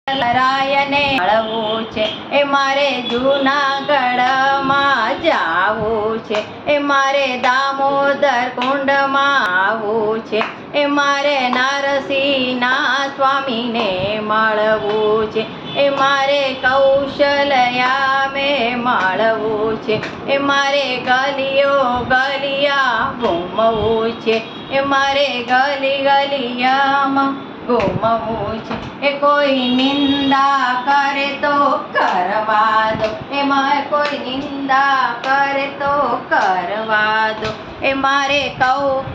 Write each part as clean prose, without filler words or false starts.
રાયને મળવું છે, એ મારે જૂનાગઢમાં જાવું છે, એ મારે દામોદર કુંડમાં આવવું છે, એ મારે નરસિંહના સ્વામીને મળવું છે, એ મારે કૌશલ્યા મેં મળવું છે, એ મારે ગલિયા ઘૂમવું છે, એ મારે ગલિયામાં ઘૂમવું છે, એ કોઈ નિંદા કરે તો કરવા દો, એમાં કોઈ નિંદા કરે તો કરવા દો, એ મારે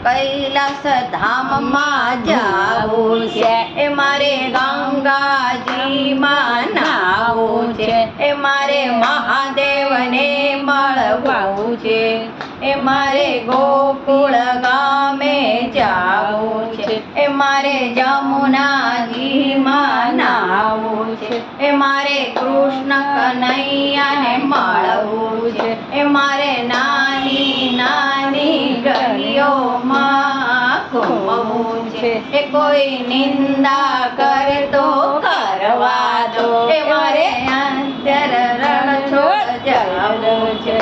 કૈલાસ ધામમાં જાવું છે, એ મારે ગંગાજીમાં નાવું છે, એ મારે મહાદેવને મળવું છે, એ મારે ગોકુળ ગામે જાવું છે, એ મારે જમુનાજીમાં નાવું છે, એ મારે કૃષ્ણ કનૈયાને મળવું છે, એ મારે નાની ગલીઓમાં ઘૂમવું છે, એ કોઈ નિંદા કરે તો કરવા દો, એ મારે અંતર રણછોડ જવું છે,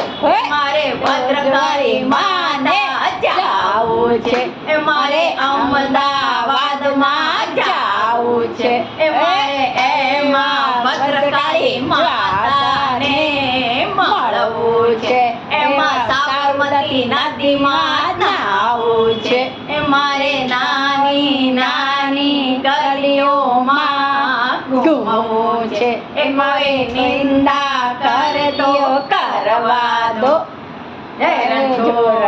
મારે ભદ્રકાળી માને જાવું છે, એ મારે અમદાવાદમાં જાવું છે, એ મારે એમાં ભદ્રકાળી માતાને મળવું છે, એમાં સાબરમતી નદીમાં નાવું છે, એ મારે નાની ગલીઓમાં ઘૂમવું છે, એ મારે નિંદા કરે તો કરવા દો. જય રણછોડ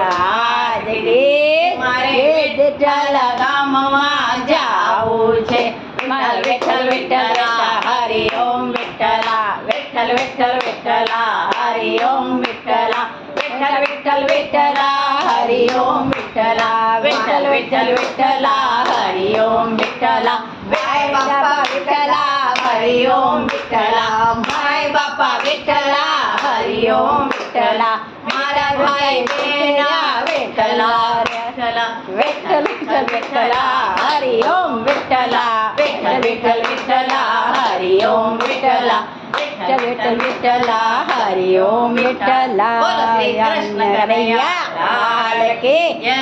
મારે વિઠ્ઠલ ગામમાં જાવું છે, વિઠ્ઠલ વિઠ્ઠલા હરિ ઓમ વિઠ્ઠલા, વિઠ્ઠલ વિઠ્ઠલ વિઠ્ઠલા હરિ ઓમ વિઠ્ઠલા, વિઠ્ઠલ વિઠ્ઠલ વિઠ્ઠલા હરિ ઓમ વિઠ્ઠલા, વિઠ્ઠલ વિઠ્ઠલ વિઠ્ઠલા હરિ ઓમ વિઠ્ઠલા, ભાઈ બાપા વિઠ્ઠલા હરિ ઓમ વિઠ્ઠલા, ભાઈ બાપા વિઠ્ઠલા હરિ ઓમ વિઠ્ઠલા, મારા ભાઈ બેના વિઠ્ઠલા, વિઠ્ઠલ વિઠ્ઠલ વિઠ્ઠલા હરિ ઓમ વિઠ્ઠલા, વિઠ્ઠલ વિઠ્ઠલ વિઠ્ઠલા હરિ ઓમ વિઠ્ઠલા, વિઠ્ઠલ વિઠ્ઠલ વિઠ્ઠલા હરિ ઓમ વિઠ્ઠલા. બોલો શ્રી કૃષ્ણ કનૈયા લાલ કી જય.